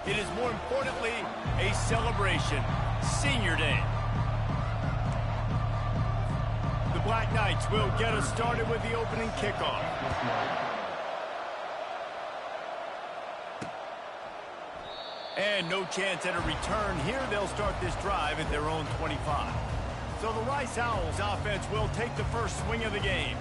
It is more importantly a celebration. Senior Day. The Black Knights will get us started with the opening kickoff. And no chance at a return here. They'll start this drive at their own 25. So the Rice Owls offense will take the first swing of the game.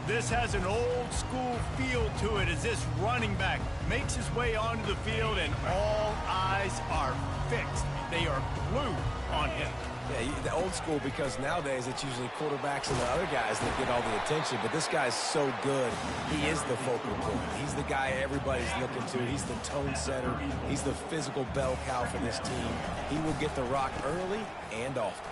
This has an old school feel to it as this running back makes his way onto the field and all eyes are fixed. They are glued on him. Yeah, the old school, because nowadays it's usually quarterbacks and the other guys that get all the attention, but this guy's so good. He is the focal point. He's the guy everybody's looking to. He's the tone setter. He's the physical bell cow for this team. He will get the rock early and often.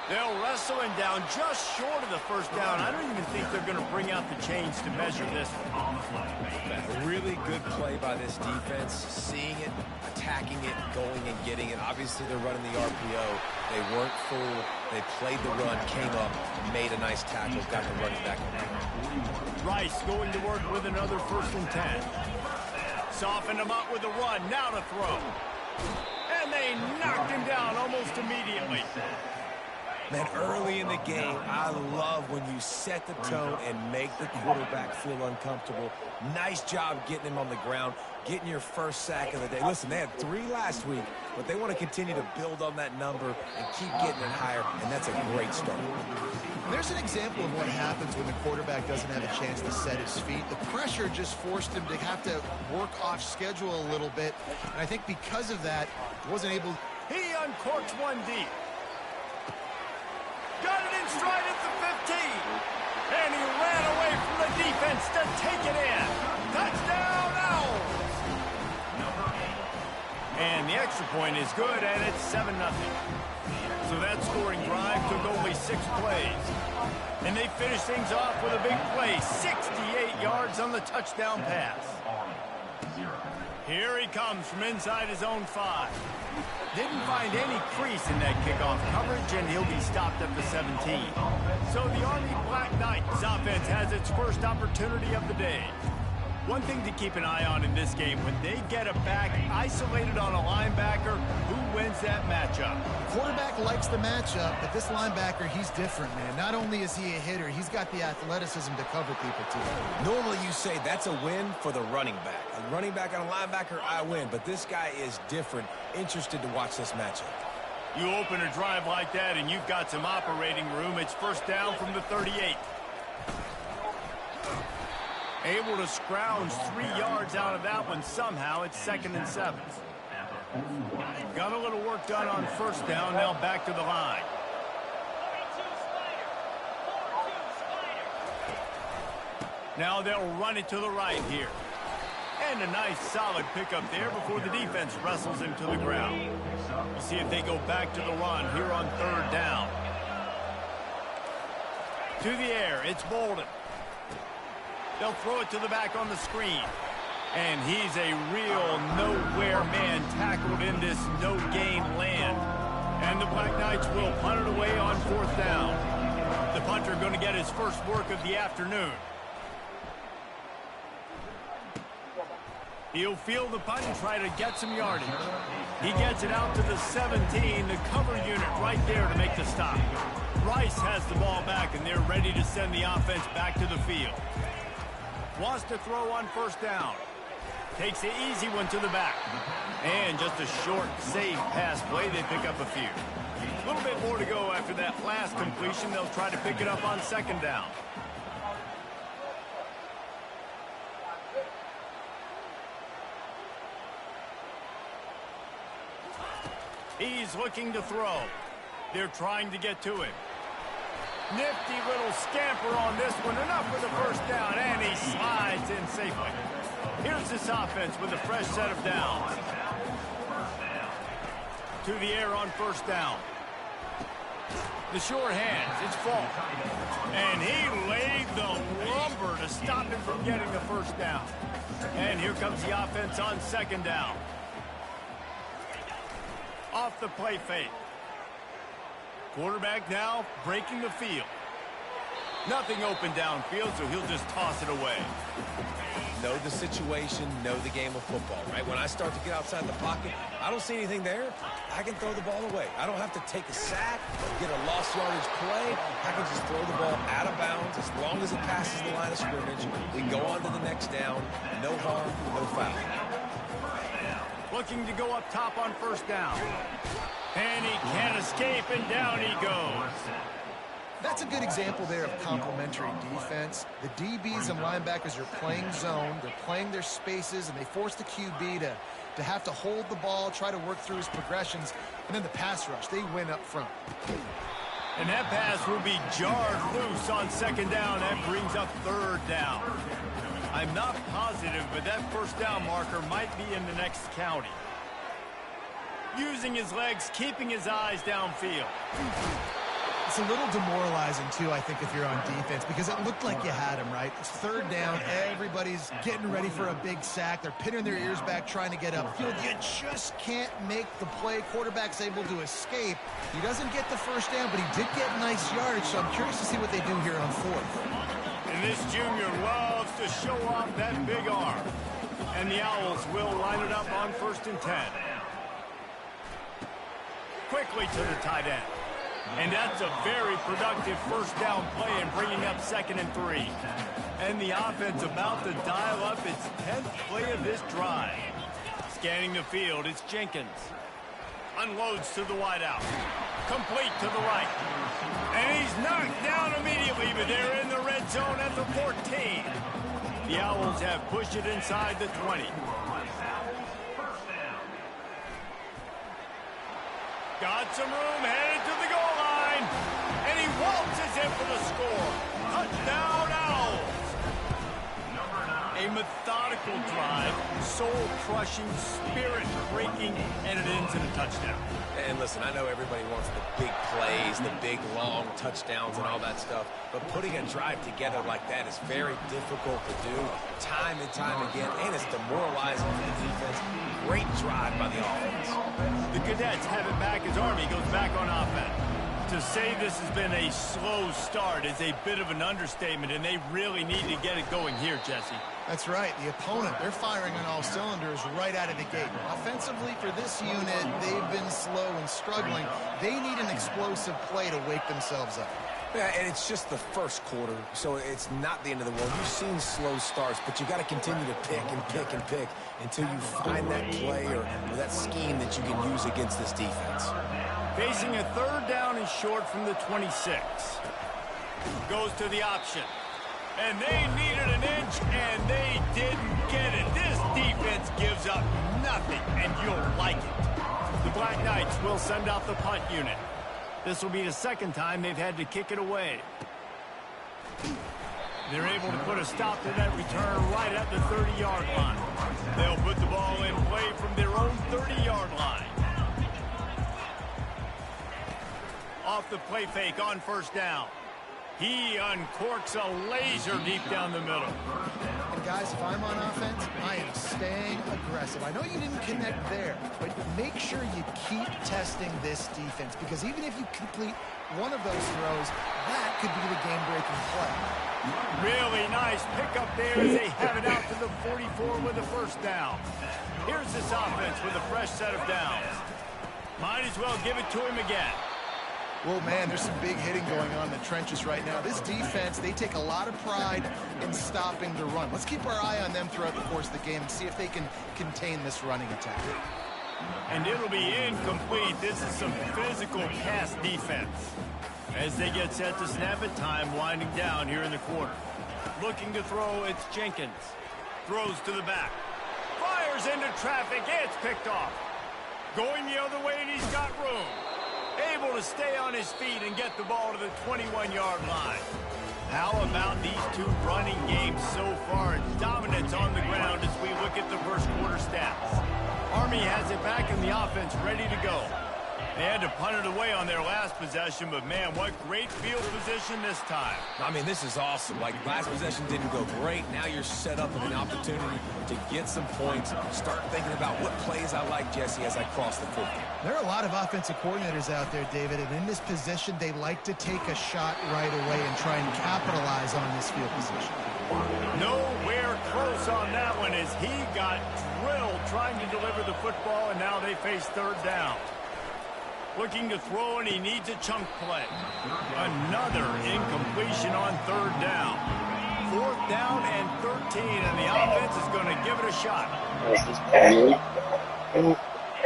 They'll wrestle him down just short of the first down. I don't even think they're going to bring out the chains to measure this one. A really good play by this defense, seeing it, attacking it, going and getting it. Obviously, they're running the RPO. They weren't full. They played the run, came up, made a nice tackle, got the running back on. Rice going to work with another 1st and 10. Soften him up with a run. Now to throw. And they knocked him down almost immediately. Man, early in the game, I love when you set the tone and make the quarterback feel uncomfortable. Nice job getting him on the ground, getting your first sack of the day. Listen, they had 3 last week, but they want to continue to build on that number and keep getting it higher, and that's a great start. There's an example of what happens when the quarterback doesn't have a chance to set his feet. The pressure just forced him to have to work off schedule a little bit, and I think because of that, wasn't able. He uncorks one deep. Got it in stride at the 15. And he ran away from the defense to take it in. Touchdown, Owls! And the extra point is good, and it's 7-0. So that scoring drive took only 6 plays. And they finish things off with a big play. 68 yards on the touchdown pass. Here he comes from inside his own 5. Didn't find any crease in that kickoff coverage, and he'll be stopped at the 17. So the Army Black Knights offense has its first opportunity of the day. One thing to keep an eye on in this game, when they get a back isolated on a linebacker, who wins that matchup? Quarterback likes the matchup, but this linebacker, he's different, man. Not only is he a hitter, he's got the athleticism to cover people, too. Normally you say that's a win for the running back. A running back on a linebacker, I win. But this guy is different. Interested to watch this matchup. You open a drive like that, and you've got some operating room. It's 1st down from the 38. Able to scrounge 3 yards out of that one somehow. It's 2nd and 7. Got a little work done on 1st down. Now back to the line. Now they'll run it to the right here. And a nice solid pickup there before the defense wrestles him to the ground. We'll see if they go back to the run here on 3rd down. To the air, it's Bolden. They'll throw it to the back on the screen. And he's a real nowhere man tackled in this no-gain land. And the Black Knights will punt it away on 4th down. The punter going to get his first work of the afternoon. He'll field the punt and try to get some yardage. He gets it out to the 17, the cover unit right there to make the stop. Rice has the ball back, and they're ready to send the offense back to the field. Wants to throw on 1st down. Takes the easy one to the back. And just a short, safe pass play. They pick up a few. A little bit more to go after that last completion. They'll try to pick it up on 2nd down. He's looking to throw. They're trying to get to him. Nifty little scamper on this one. Enough for the 1st down, and he slides in safely. Here's this offense with a fresh set of downs. To the air on 1st down. The short hands, it's Falk. And he laid the lumber to stop him from getting the 1st down. And here comes the offense on 2nd down. Off the play fake. Quarterback now breaking the field. Nothing open downfield, so he'll just toss it away. Know the situation, know the game of football, right? When I start to get outside the pocket, I don't see anything there. I can throw the ball away. I don't have to take a sack, get a lost yardage play. I can just throw the ball out of bounds as long as it passes the line of scrimmage. We go on to the next down. No harm, no foul. Looking to go up top on first down. And he can't escape, and down he goes. That's a good example there of complementary defense. The DBs and linebackers are playing zone, they're playing their spaces, and they force the QB to have to hold the ball, try to work through his progressions, and then the pass rush, they win up front. And that pass will be jarred loose on second down. That brings up third down. I'm not positive, but that first down marker might be in the next county. Using his legs, keeping his eyes downfield. It's a little demoralizing, too, I think, if you're on defense, because it looked like you had him, right? It's third down. Everybody's getting ready for a big sack. They're pinning their ears back, trying to get upfield. You just can't make the play. Quarterback's able to escape. He doesn't get the first down, but he did get nice yardage, so I'm curious to see what they do here on fourth. And this junior loves to show off that big arm. And the Owls will line it up on 1st and 10. Quickly to the tight end. And that's a very productive first down play and bringing up 2nd and 3. And the offense about to dial up its 10th play of this drive. Scanning the field, it's Jenkins. Unloads to the wideout. Complete to the right. And he's knocked down immediately, but they're in the red zone at the 14. The Owls have pushed it inside the 20. Got some room, headed to the goal line. And he waltzes in for the score. Touchdown, Owls. A methodical drive, soul-crushing, spirit-breaking, and it ends in a touchdown. And listen, I know everybody wants the big plays, the big, long touchdowns and all that stuff, but putting a drive together like that is very difficult to do time and time again, and it's demoralizing for the defense. Great drive by the offense. The Cadets have it back as Army goes back on offense. To say this has been a slow start is a bit of an understatement, and they really need to get it going here, Jesse. That's right. The opponent, they're firing on all cylinders right out of the gate. Offensively, for this unit, they've been slow and struggling. They need an explosive play to wake themselves up. Yeah, and it's just the first quarter, so it's not the end of the world. You've seen slow starts, but you got to continue to pick and pick and pick until you find that play or that scheme that you can use against this defense. Facing a third down and short from the 26. Goes to the option. And they needed an inch, and they didn't get it. This defense gives up nothing, and you'll like it. The Black Knights will send out the punt unit. This will be the second time they've had to kick it away. They're able to put a stop to that return right at the 30-yard line. They'll put the ball in play from their own 30-yard line. Off the play fake on first down. He uncorks a laser deep down the middle. And guys, if I'm on offense, I am staying aggressive. I know you didn't connect there, but make sure you keep testing this defense, because even if you complete one of those throws, that could be the game-breaking play. Really nice pickup there as they have it out to the 44 with a first down. Here's this offense with a fresh set of downs. Might as well give it to him again. Well, man, there's some big hitting going on in the trenches right now. This defense, they take a lot of pride in stopping the run. Let's keep our eye on them throughout the course of the game and see if they can contain this running attack. And it'll be incomplete. This is some physical pass defense. As they get set to snap it, time winding down here in the quarter. Looking to throw, it's Jenkins. Throws to the back. Fires into traffic, it's picked off. Going the other way, and he's got room. Able to stay on his feet and get the ball to the 21-yard line. How about these two running games so far? Dominance on the ground as we look at the first quarter stats. Army has it back in the offense, ready to go. They had to punt it away on their last possession, but man, what great field position this time. I mean, this is awesome. Like, last possession didn't go great. Now you're set up with an opportunity to get some points. Start thinking about what plays I like, Jesse, as I cross the field. There are a lot of offensive coordinators out there, David, and in this position, they like to take a shot right away and try and capitalize on this field position. Nowhere close on that one as he got drilled trying to deliver the football, and now they face third down. Looking to throw, and he needs a chunk play. Another incompletion on third down. Fourth down and 13, and the offense is going to give it a shot.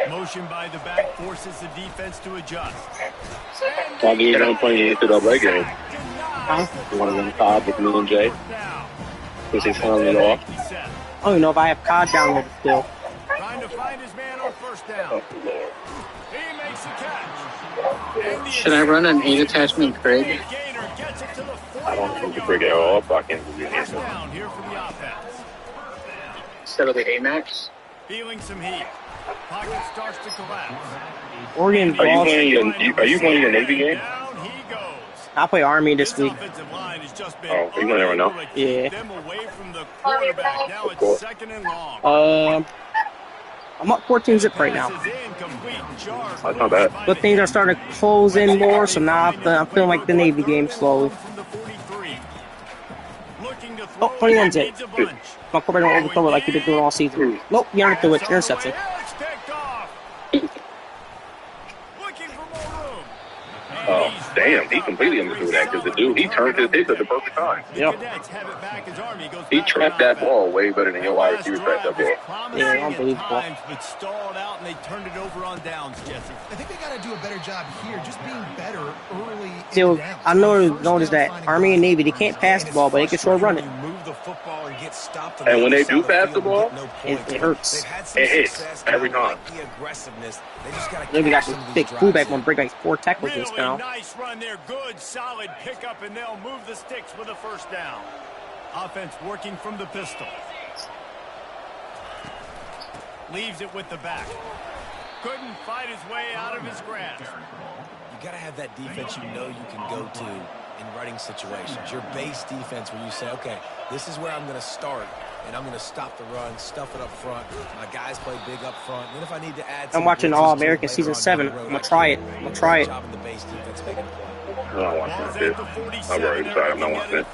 Motion by the back forces the defense to adjust. Talking about playing into the leg game. One of them, Cobb with me and Jay. Because he's handling it off. I don't even know if I have COD downloaded still. Trying to find his man on first down. He makes a catch. Should I run an 8 attachment Craig? I don't think the Craig at all, but I can do the answer. Down here for the offense. Instead of the AMAX? Feeling some heat. Pocket starts to collapse. Oregon Are you playing your Navy game? Down he goes. I play Army this week. Offensive line has just been Oh, you want to know? Yeah. them away from the quarterback. Now it's second and long. I'm up 14 zip right now. That's not bad. But things are starting to close in more, so now I'm feeling like the Navy game slowly. Oh, 21 zip. My quarterback don't overthrow it like he been doing all season. Nope, he underthrew it. Interception. Oh, damn, he completely underthrew that because the dude, he turned his hips at the perfect time. Yep. He trapped that ball way better than your wide receiver trapped that ball. Yeah, unbelievable. But stalled out and they turned it over on downs, Jesse. I think they got to do a better job here, just being better early in So, downs. I noticed that Army and Navy, they can't pass the ball, but they can sure run it. And when they do pass the ball, It hurts. it hits every time. Navy got some big fullback one break like 4 tackles just now. Nice run there. Good, solid pickup, and they'll move the sticks with a first down. Offense working from the pistol. Leaves it with the back. Couldn't fight his way out of his grasp. You got to have that defense you know you can go to in running situations. Your base defense where you say, okay, this is where I'm going to start, and I'm going to stop the run, stuff it up front. My guys play big up front. And then if I need to add I'm watching All-American Season 7. I'm going to try it. I don't watch this. I'm very excited. I'm not watching it.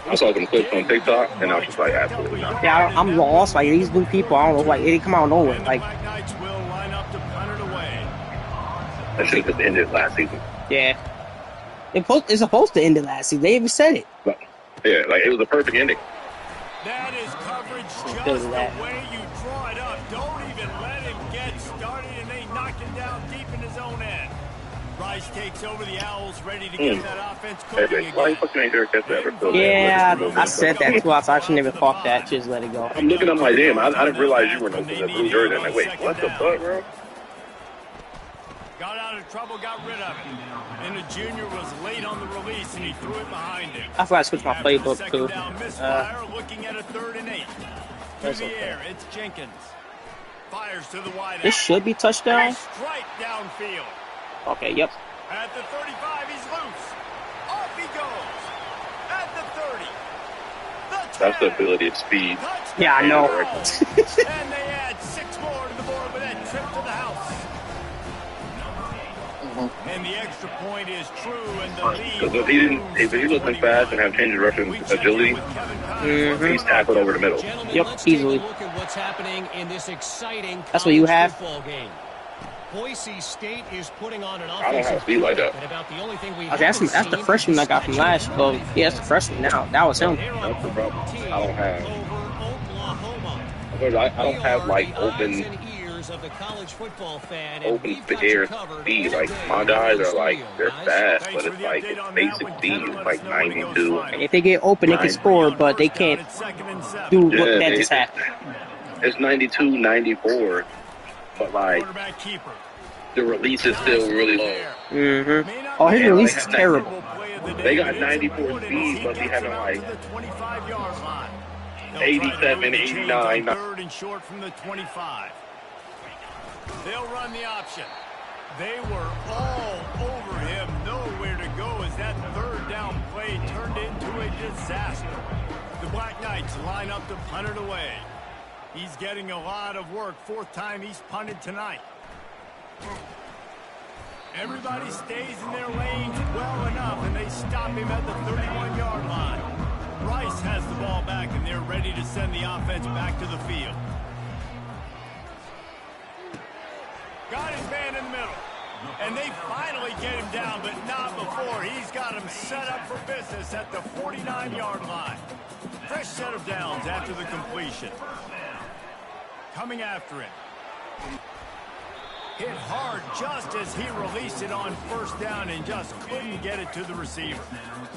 I saw some clips on TikTok, and I was just like, absolutely not. Yeah, I'm lost. Like, these new people, I don't know, like, they come out of nowhere. Like, That should have just ended last season. yeah. It's supposed to end it last season. They even said it. But, yeah, like, it was a perfect ending. That is coverage just Does that. the way you draw it up. Don't even let him get started, and they knock him down deep in his own end. Rice takes over the Owls, ready to get that offense Hey, cooking why the again. fuck you ain't there to catch that ever? Yeah, I said that too. I shouldn't even caught that. Just let it go. I'm looking at my damn. I didn't realize you were in the blue jersey. I'm like, wait, what the fuck, bro? Got out of trouble, got rid of it. And the junior was late on the release, and he threw it behind him. I forgot to switch my playbook too. Second down, misfire, looking at a 3rd and 8. Through the air, it's Jenkins. Fires to the wide This should be touchdown. Strike downfield. Okay, yep. At the 35, he's loose. Off he goes. At the 30. The 10. That's the ability of speed. Touchdown. Yeah, I know. And they add 6 more to the board with that trip to the house. And the extra point is true, and the lead. If he wasn't fast and have change of direction agility, he's tackled over the middle. Yep, easily. Look at what's happening in this exciting That's what you have? football game. Boise State is putting on an I don't have offensive speed like that. and about the only thing we Okay, that's the freshman I got from last year. Well, yeah, that's the freshman now. That was him. That's the problem. I don't have. Oklahoma. I don't have like open Of the college football fan, air speed. Like my guys are like they're fast, but it's like it's basic speed. It's like 92. And if they get open, they can score, but they can't do what that just happened. It's 92, 94, but like the release is still really low. Oh, his release is terrible. They got 94 speed, but they having like 87, 89. Third and short from the 25. They'll run the option. They were all over him, nowhere to go as that third down play turned into a disaster. The Black Knights line up to punt it away. He's getting a lot of work, fourth time he's punted tonight. Everybody stays in their lanes well enough, and they stop him at the 31-yard line. Rice has the ball back, and they're ready to send the offense back to the field. Got his man in the middle. And they finally get him down, but not before. He's got him set up for business at the 49-yard line. Fresh set of downs after the completion. Coming after him. Hit hard just as he released it on first down and just couldn't get it to the receiver.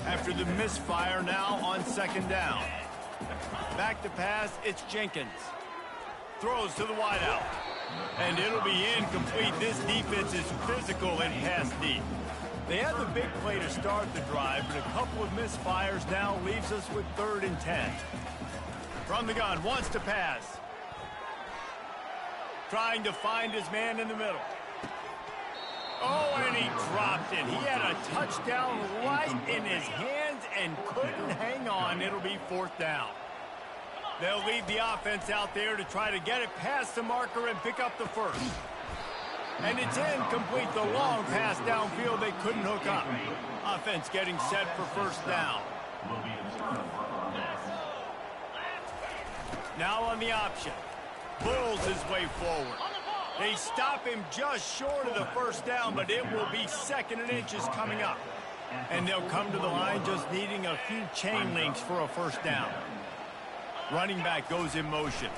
After the misfire, now on second down. Back to pass, it's Jenkins. Throws to the wideout. And it'll be incomplete. This defense is physical and pass deep. They had the big play to start the drive, but a couple of misfires now leaves us with 3rd and 10. From the gun, wants to pass. Trying to find his man in the middle. Oh, and he dropped it. He had a touchdown right in his hands and couldn't hang on. It'll be 4th down. They'll lead the offense out there to try to get it past the marker and pick up the first. And it's incomplete. The long pass downfield, they couldn't hook up. Offense getting set for first down. Now on the option. Bulls his way forward. They stop him just short of the first down, but it will be 2nd and inches coming up. And they'll come to the line just needing a few chain links for a first down. Running back goes in motion.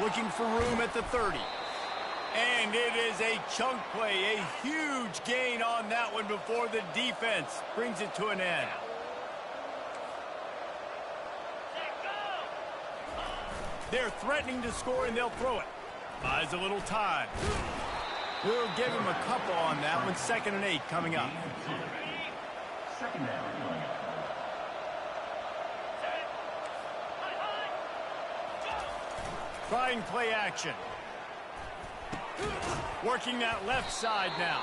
Looking for room at the 30. And it is a chunk play, a huge gain on that one before the defense brings it to an end. They're threatening to score, and they'll throw it. Buys a little time. We'll give him a couple on that one. 2nd and 8 coming up. Trying play action. Working that left side now.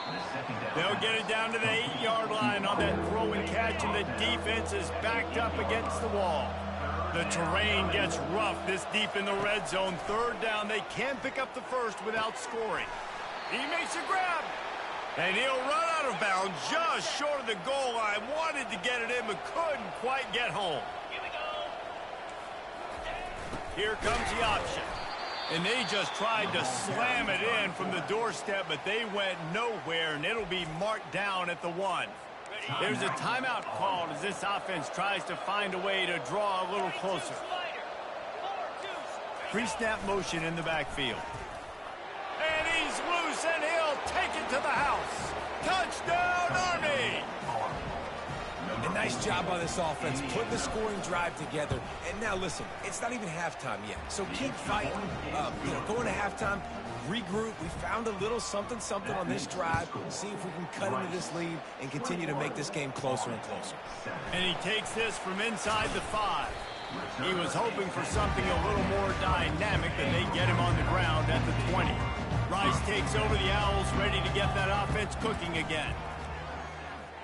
They'll get it down to the 8-yard line on that throw and catch, and the defense is backed up against the wall. The terrain gets rough this deep in the red zone. 3rd down, they can pick up the first without scoring. He makes a grab, and he'll run out of bounds just short of the goal line. Wanted to get it in, but couldn't quite get home. Here comes the option. And they just tried to slam it in from the doorstep, but they went nowhere, and it'll be marked down at the 1. There's a timeout called as this offense tries to find a way to draw a little closer. Pre-snap motion in the backfield. And he's loose, and he'll take it to the house. Touchdown, Army! A nice job by this offense, putting the scoring drive together. And now listen, it's not even halftime yet, so keep fighting. Going to halftime, regroup. We found a little something on this drive. See if we can cut into this lead and continue to make this game closer and closer. And he takes this from inside the 5. He was hoping for something a little more dynamic, but they get him on the ground at the 20. Rice takes over the Owls, ready to get that offense cooking again.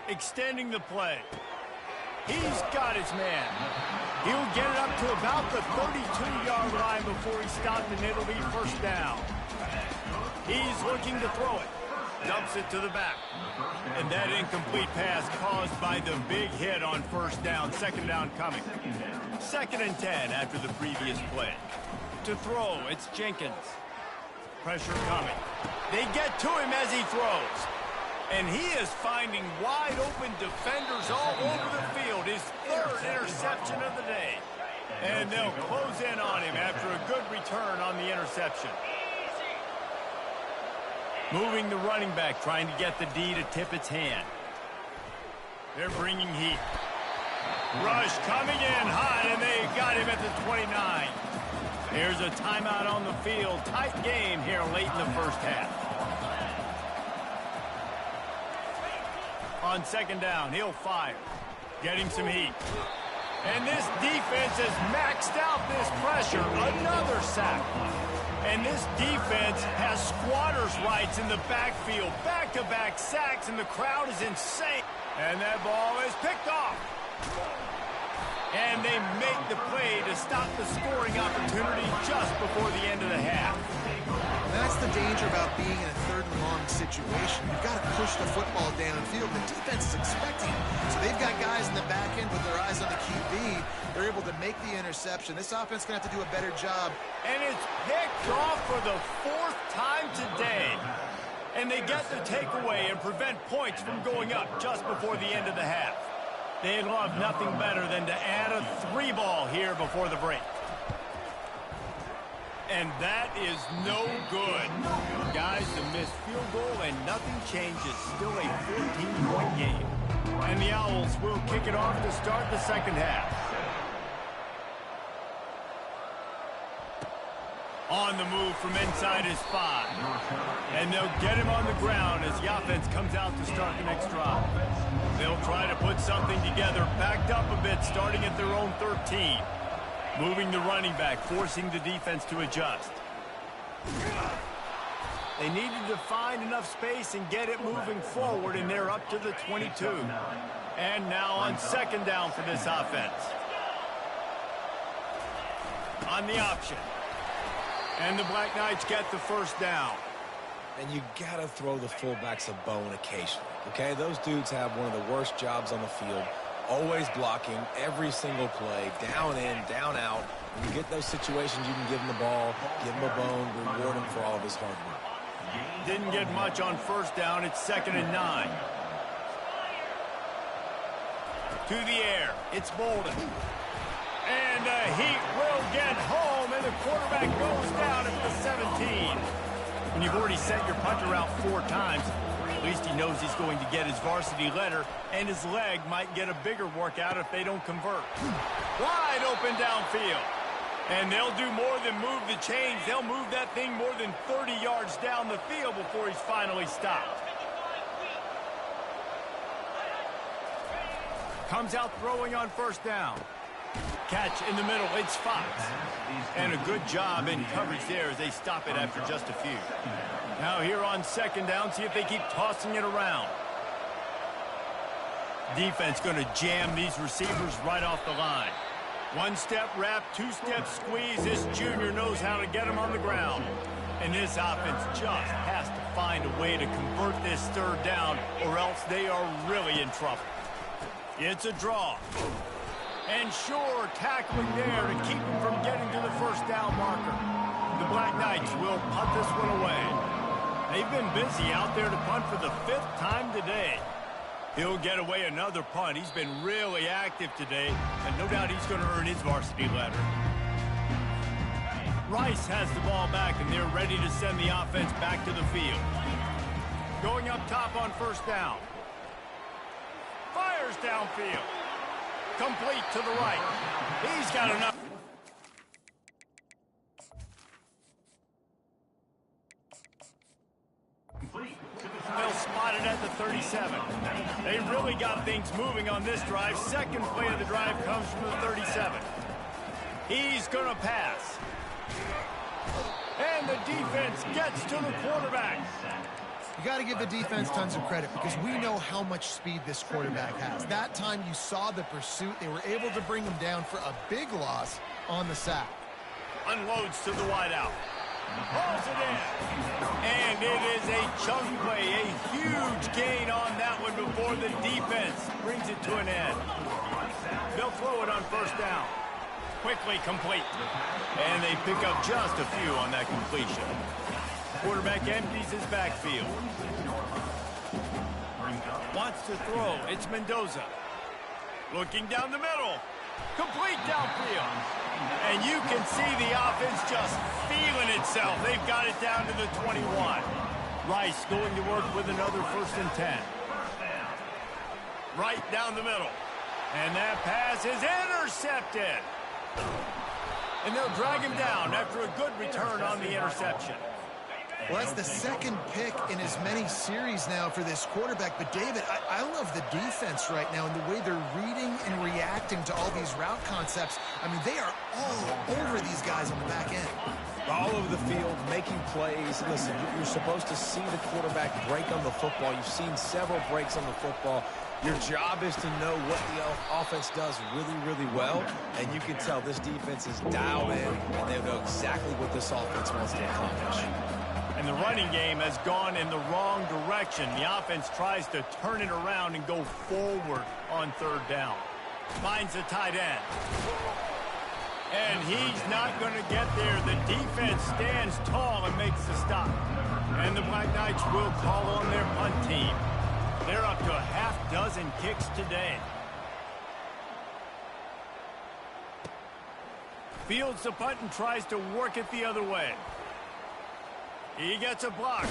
Extending the play. He's got his man. He'll get it up to about the 32-yard line before he stopped, and it'll be first down. He's looking to throw it. Dumps it to the back. And that incomplete pass caused by the big hit on first down. 2nd down coming. 2nd and 10 after the previous play. To throw, it's Jenkins. Pressure coming. They get to him as he throws. And he is finding wide-open defenders all over the field. His 3rd interception of the day. And they'll close in on him after a good return on the interception. Moving the running back, trying to get the D to tip its hand. They're bringing heat. Rush coming in hot, and they got him at the 29. There's a timeout on the field. Tight game here late in the first half. On 2nd down, he'll fire. Getting some heat. And this defense has maxed out this pressure. Another sack. And this defense has squatters' rights in the backfield. Back-to-back sacks, and the crowd is insane. And that ball is picked off. And they make the play to stop the scoring opportunity just before the end of the half. That's the danger about being in a third and long situation. You've got to push the football downfield. The defense is expecting it. So they've got guys in the back end with their eyes on the QB. They're able to make the interception. This offense is going to have to do a better job. And it's picked off for the 4th time today. And they get the takeaway and prevent points from going up just before the end of the half. They'd love nothing better than to add a 3-ball here before the break. And that is no good. Guys, the missed field goal and nothing changes. Still a 14-point game. And the Owls will kick it off to start the second half. On the move from inside his 5. And they'll get him on the ground as the offense comes out to start the next drive. They'll try to put something together, backed up a bit, starting at their own 13. Moving the running back, forcing the defense to adjust. They needed to find enough space and get it moving forward, and they're up to the 22. And now on second down for this offense. On the option. And the Black Knights get the first down. And you got to throw the fullbacks a bone occasionally, okay? Those dudes have one of the worst jobs on the field. Always blocking every single play, down in, down out. When you get those situations, you can give him the ball, give him a bone, reward him for all of his hard work. Didn't get much on first down. It's 2nd and 9. To the air. It's Bolden. And the Heat will get home, and the quarterback goes down at the 17. When you've already sent your punter out 4 times, at least he knows he's going to get his varsity letter, and his leg might get a bigger workout if they don't convert. Wide open downfield. And they'll do more than move the chains. They'll move that thing more than 30 yards down the field before he's finally stopped. Comes out throwing on first down. Catch in the middle, it's Fox. And a good job in coverage there as they stop it after just a few. Now here on second down, see if they keep tossing it around. Defense going to jam these receivers right off the line. 1-step wrap, 2-step squeeze. This junior knows how to get them on the ground. And this offense just has to find a way to convert this third down, or else they are really in trouble. It's a draw. And sure, tackling there to keep him from getting to the first down marker. The Black Knights will punt this one away. They've been busy out there to punt for the 5th time today. He'll get away another punt. He's been really active today, and no doubt he's going to earn his varsity letter. Rice has the ball back, and they're ready to send the offense back to the field. Going up top on first down. Fires downfield. Complete to the right. He's got enough. They'll spot it at the 37. They really got things moving on this drive. Second play of the drive comes from the 37. He's going to pass. And the defense gets to the quarterback. You got to give the defense tons of credit because we know how much speed this quarterback has. That time you saw the pursuit. They were able to bring him down for a big loss on the sack. Unloads to the wideout. Pulls it in. And it is a chunk play, a huge gain on that one before the defense brings it to an end. They'll throw it on first down. Quickly complete. And they pick up just a few on that completion. Quarterback empties his backfield. Wants to throw. It's Mendoza. Looking down the middle. Complete downfield. And you can see the offense just feeling itself. They've got it down to the 21. Rice going to work with another 1st and 10. Right down the middle. And that pass is intercepted. And they'll drag him down after a good return on the interception. Well, that's the second pick in as many series now for this quarterback. But, David, I love the defense right now and the way they're reading and reacting to all these route concepts. I mean, they are all over these guys on the back end. All over the field, making plays. Listen, you're supposed to see the quarterback break on the football. You've seen several breaks on the football. Your job is to know what the offense does really, really well. And you can tell this defense is dialed in, and they know exactly what this offense wants to accomplish. And the running game has gone in the wrong direction. The offense tries to turn it around and go forward on third down. Finds the tight end. And he's not going to get there. The defense stands tall and makes the stop. And the Black Knights will call on their punt team. They're up to a half-dozen kicks today. Fields the punt and tries to work it the other way. He gets a block.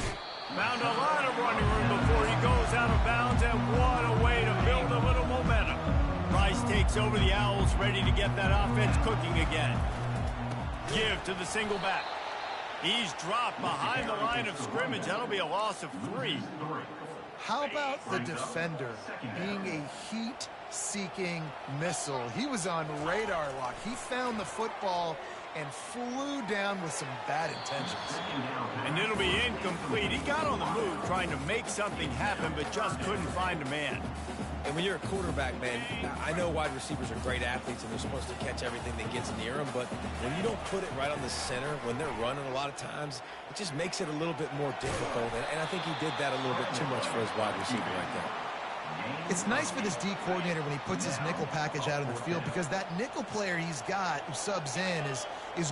Found a lot of running room before he goes out of bounds, and what a way to build a little momentum. Rice takes over the Owls, ready to get that offense cooking again. Give to the single back. He's dropped behind the line of scrimmage. That'll be a loss of 3. How about the defender being a heat-seeking missile? He was on radar lock. He found the football and flew down with some bad intentions. And it'll be incomplete. He got on the move trying to make something happen, but just couldn't find a man. And when you're a quarterback, man, I know wide receivers are great athletes and they're supposed to catch everything that gets near them, but when you don't put it right on the center, when they're running a lot of times, it just makes it a little bit more difficult. And I think he did that a little bit too much for his wide receiver right there. It's nice for this D coordinator when he puts his nickel package out in the field, because that nickel player he's got who subs in is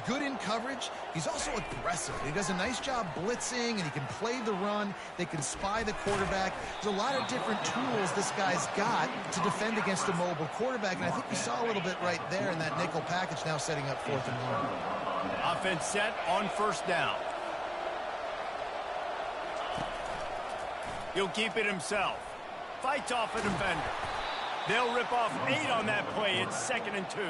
good in coverage. He's also aggressive. He does a nice job blitzing, and he can play the run. They can spy the quarterback. There's a lot of different tools this guy's got to defend against a mobile quarterback, and I think we saw a little bit right there in that nickel package, now setting up 4th and 1. Offense set on first down. He'll keep it himself. Fights off a defender. They'll rip off 8 on that play. It's 2nd and 2.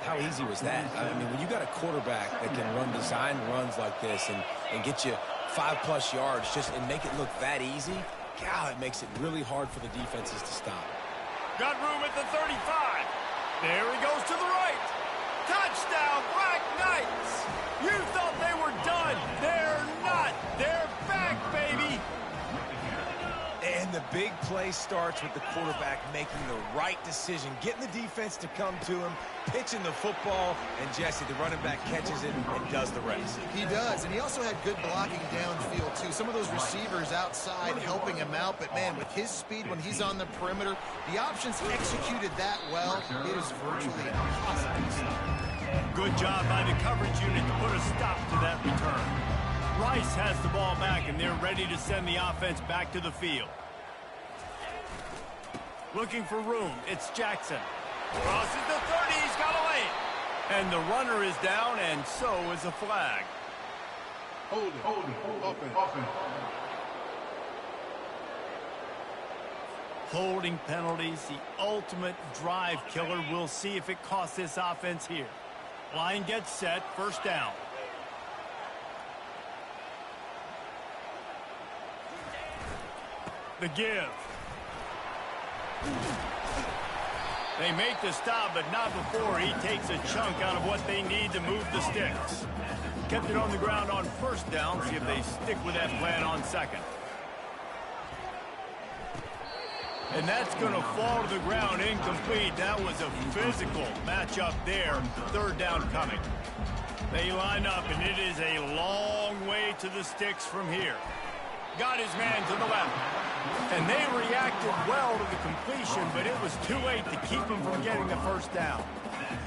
How easy was that? I mean, when you got a quarterback that can run design runs like this and get you 5+ yards and make it look that easy, God, it makes it really hard for the defenses to stop. Got room at the 35. There he goes to the right. Touchdown, Black Knights. You thought they were done. They're not. They're back, baby. And the big play starts with the quarterback making the right decision, getting the defense to come to him, pitching the football, and Jesse, the running back, catches it and does the rest. He does, and he also had good blocking downfield, too. Some of those receivers outside helping him out, but, man, with his speed when he's on the perimeter, the options executed that well. It is virtually impossible to stop. Good job by the coverage unit to put a stop to that return. Rice has the ball back, and they're ready to send the offense back to the field. Looking for room. It's Jackson. Crosses the 30. He's got a lane. And the runner is down, and so is a flag. Hold it. Open. Holding penalties, the ultimate drive killer. We'll see if it costs this offense here. Line gets set. First down. The give. They make the stop, but not before he takes a chunk out of what they need to move the sticks. Kept it on the ground on first down. See if they stick with that plan on second. And that's going to fall to the ground incomplete. That was a physical matchup there. Third down coming. They line up, and it is a long way to the sticks from here. Got his man to the left. And they reacted well to the completion, but it was too late to keep him from getting the first down.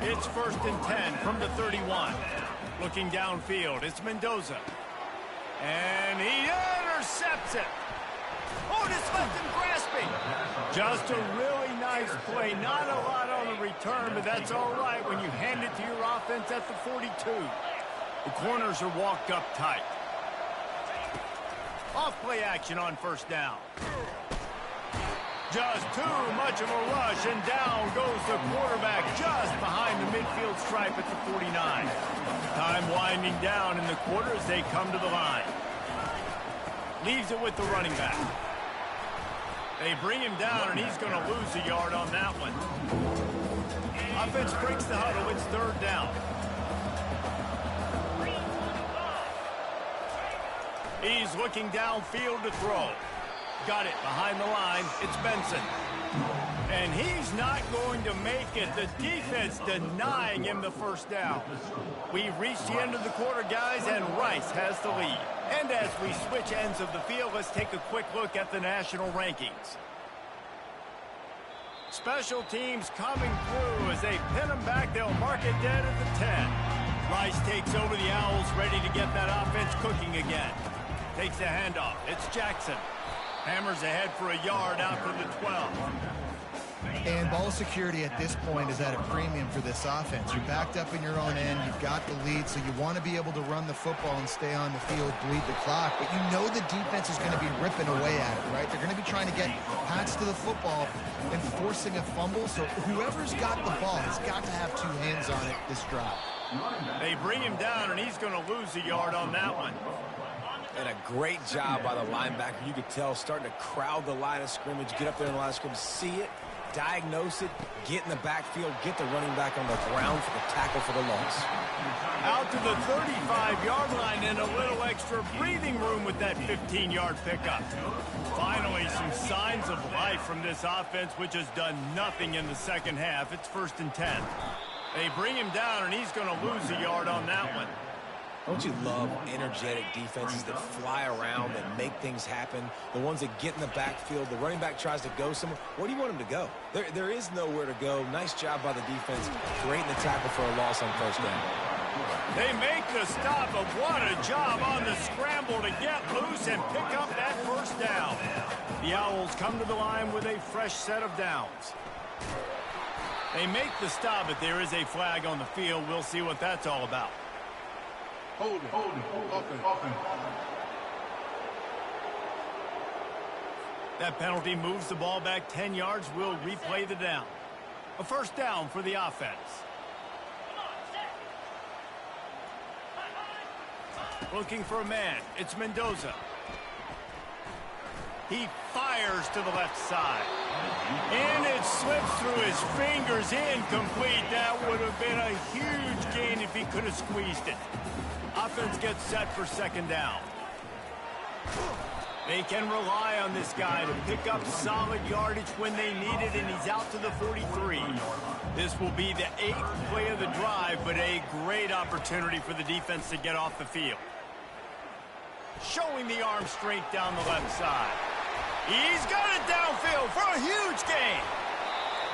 It's 1st and 10 from the 31. Looking downfield, it's Mendoza. And he intercepts it. Oh, just left him grasping. Just a really nice play. Not a lot on the return, but that's all right when you hand it to your offense at the 42. The corners are walked up tight. Off play action on first down. Just too much of a rush, and down goes the quarterback just behind the midfield stripe at the 49. Time winding down in the quarter as they come to the line. Leaves it with the running back. They bring him down, and he's going to lose a yard on that one. Offense breaks the huddle. It's third down. He's looking downfield to throw. Got it behind the line. It's Benson. And he's not going to make it. The defense denying him the first down. We've reached the end of the quarter, guys, and Rice has the lead. And as we switch ends of the field, let's take a quick look at the national rankings. Special teams coming through. As they pin them back, they'll mark it dead at the 10. Rice takes over the Owls, ready to get that offense cooking again. Takes the handoff. It's Jackson. Hammers ahead for a yard out to the 12. And ball security at this point is at a premium for this offense. You're backed up in your own end. You've got the lead, so you want to be able to run the football and stay on the field, bleed the clock. But you know the defense is going to be ripping away at it, right? They're going to be trying to get Pats to the football and forcing a fumble. So whoever's got the ball has got to have two hands on it this drive. They bring him down, and he's going to lose a yard on that one. And a great job by the linebacker. You could tell, starting to crowd the line of scrimmage, get up there in the line of scrimmage, see it, diagnose it, get in the backfield, get the running back on the ground for the tackle for the loss. Out to the 35-yard line and a little extra breathing room with that 15-yard pickup. Finally, some signs of life from this offense, which has done nothing in the second half. It's 1st and 10. They bring him down, and he's going to lose a yard on that one. Don't you love energetic defenses that fly around, that make things happen? The ones that get in the backfield, the running back tries to go somewhere. Where do you want him to go? There is nowhere to go. Nice job by the defense, creating the tackle for a loss on first down. They make the stop, but what a job on the scramble to get loose and pick up that first down. The Owls come to the line with a fresh set of downs. They make the stop, but there is a flag on the field. We'll see what that's all about. Hold it. Offense. That penalty moves the ball back 10 yards. We'll replay the down. A first down for the offense. Looking for a man. It's Mendoza. He fires to the left side. And it slips through his fingers, incomplete. That would have been a huge gain if he could have squeezed it. Offense gets set for second down. They can rely on this guy to pick up solid yardage when they need it, and he's out to the 43. This will be the 8th play of the drive, but a great opportunity for the defense to get off the field. Showing the arm strength down the left side. He's got it downfield for a huge gain.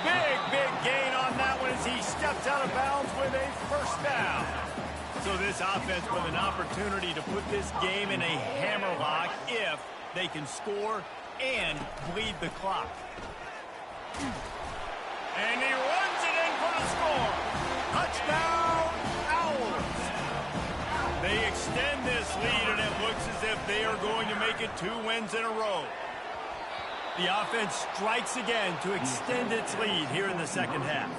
Big gain on that one as he steps out of bounds with a first down. So this offense with an opportunity to put this game in a hammerlock if they can score and bleed the clock. And he runs it in for the score. Touchdown, Owls. They extend this lead, and it looks as if they are going to make it 2 wins in a row. The offense strikes again to extend its lead here in the second half.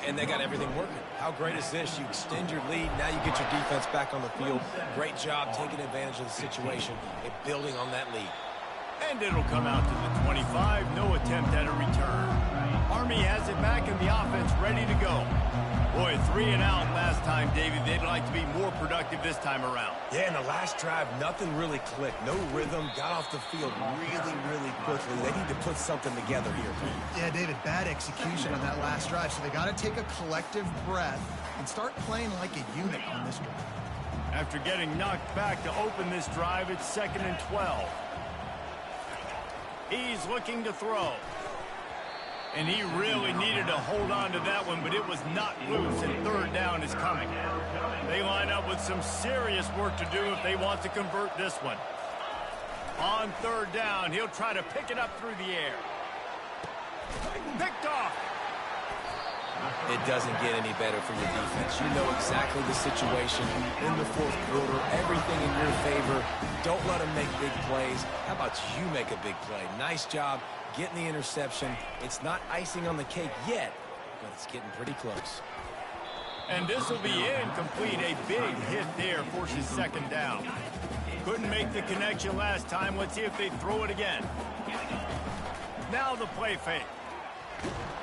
And they got everything working. How great is this? You extend your lead, now you get your defense back on the field. Great job taking advantage of the situation and building on that lead. And it'll come out to the 25. No attempt at a return. Army has it back and the offense ready to go. Boy, 3 and out last time, David. They'd like to be more productive this time around. Yeah, in the last drive, nothing really clicked. No rhythm. Got off the field really quickly. They need to put something together here. Yeah, David, bad execution on that last drive. So they got to take a collective breath and start playing like a unit on this drive. After getting knocked back to open this drive, it's 2nd and 12. He's looking to throw. And he really needed to hold on to that one, but it was not loose, and third down is coming. They line up with some serious work to do if they want to convert this one. On third down, he'll try to pick it up through the air. Picked off. It doesn't get any better for your defense. You know exactly the situation in the fourth quarter. Everything in your favor. Don't let them make big plays. How about you make a big play? Nice job getting the interception. It's not icing on the cake yet, but it's getting pretty close. And this will be incomplete. A big hit there forces second down. Couldn't make the connection last time. Let's see if they throw it again. Now the play fake.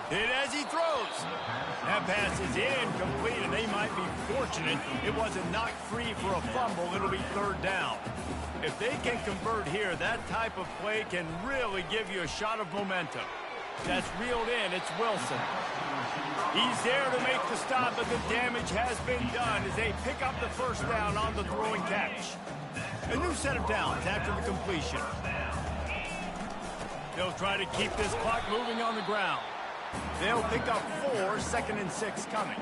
Hit as he throws. That pass is incomplete, and they might be fortunate it wasn't knocked free for a fumble. It'll be third down. If they can convert here, that type of play can really give you a shot of momentum. That's reeled in. It's Wilson. He's there to make the stop, but the damage has been done as they pick up the first down on the throw and catch. A new set of downs after the completion. They'll try to keep this clock moving on the ground. They'll pick up 4, 2nd and 6 coming.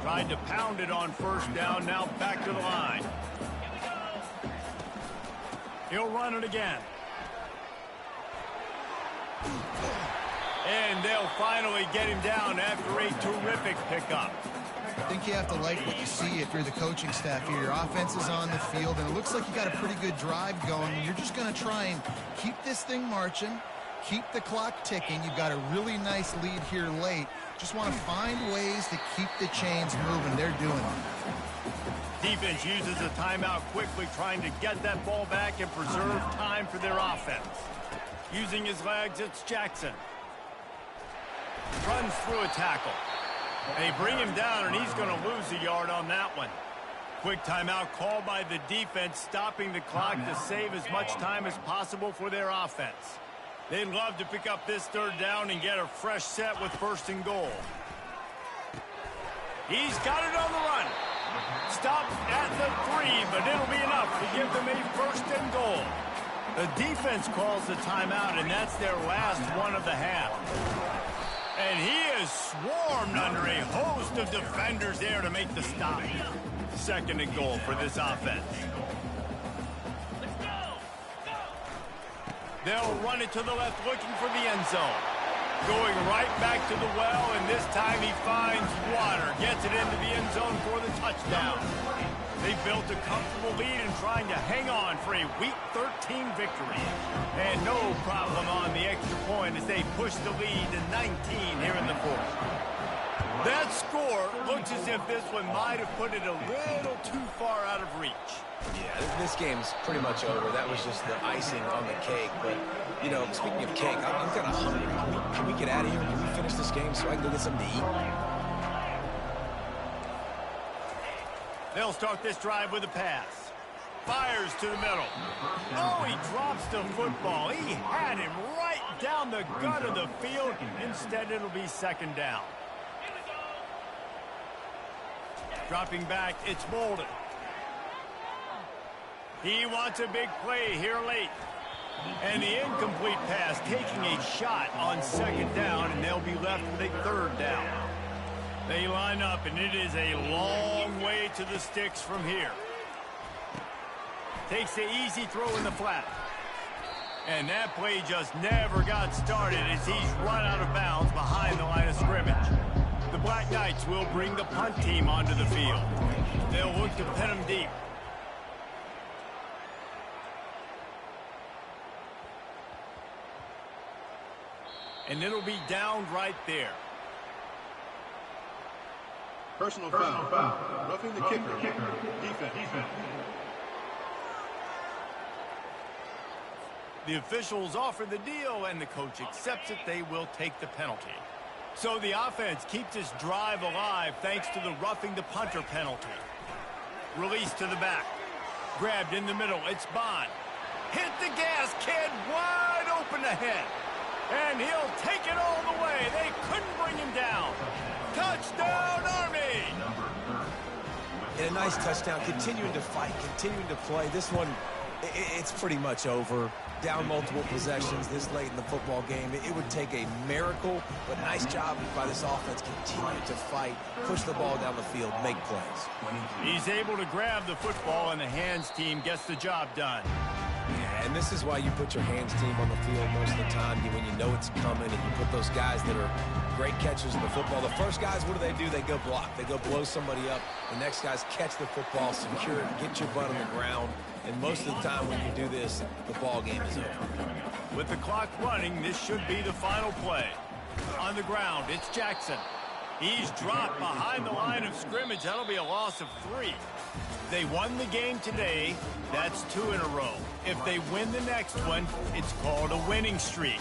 Tried to pound it on first down, now back to the line. He'll run it again. And they'll finally get him down after a terrific pickup. I think you have to like what you see if you're the coaching staff here. Your offense is on the field, and it looks like you got a pretty good drive going. You're just going to try and keep this thing marching, keep the clock ticking. You've got a really nice lead here late. Just want to find ways to keep the chains moving. They're doing it. Defense uses a timeout quickly, trying to get that ball back and preserve time for their offense. Using his legs, it's Jackson. Runs through a tackle. They bring him down, and he's going to lose a yard on that one. Quick timeout called by the defense, stopping the clock to save as much time as possible for their offense. They'd love to pick up this third down and get a fresh set with 1st and goal. He's got it on the run. Stopped at the 3, but it'll be enough to give them a 1st and goal. The defense calls the timeout, and that's their last one of the half. And he is swarmed under a host of defenders there to make the stop. 2nd and goal for this offense. They'll run it to the left, looking for the end zone. Going right back to the well, and this time he finds water. Gets it into the end zone for the touchdown. They built a comfortable lead and trying to hang on for a Week 13 victory. And no problem on the extra point as they push the lead to 19 here in the 4th. That score looks as if this one might have put it a little too far out of reach. Yeah, this game's pretty much over. That was just the icing on the cake. But, you know, speaking of cake, I'm kind of hungry. Can we get out of here? Can we finish this game so I can go get something to eat? They'll start this drive with a pass. Fires to the middle. Oh, he drops the football. He had him right down the gut of the field. Instead, it'll be 2nd down. Dropping back, it's Bolden. He wants a big play here late. And the incomplete pass taking a shot on 2nd down, and they'll be left with a 3rd down. They line up, and it is a long way to the sticks from here. Takes the easy throw in the flat. And that play just never got started as he's run out of bounds behind the line of scrimmage. The Black Knights will bring the punt team onto the field. They'll look to pin him deep. And it'll be down right there. Personal foul. Roughing the kicker. Defense. The officials offer the deal, and the coach accepts it. They will take the penalty. So the offense keeps this drive alive thanks to the roughing the punter penalty. Release to the back. Grabbed in the middle. It's Bond. Hit the gas, kid. Wide open ahead. And he'll take it all the way. They couldn't bring him down. Touchdown, Army! And a nice touchdown. Continuing to fight, continuing to play. This one, it's pretty much over. Down multiple possessions this late in the football game. It would take a miracle, but nice job by this offense. Continue to fight, push the ball down the field, make plays. He's able to grab the football, and the hands team gets the job done. Yeah, and this is why you put your hands team on the field most of the time when you know it's coming, and you put those guys that are great catchers of the football. The first guys, what do? They go block. They go blow somebody up. The next guys catch the football, secure it, get your butt on the ground. And most of the time when you do this, the ball game is over. With the clock running, this should be the final play. On the ground, it's Jackson. He's dropped behind the line of scrimmage. That'll be a loss of 3. They won the game today. That's 2 in a row. If they win the next one, it's called a winning streak.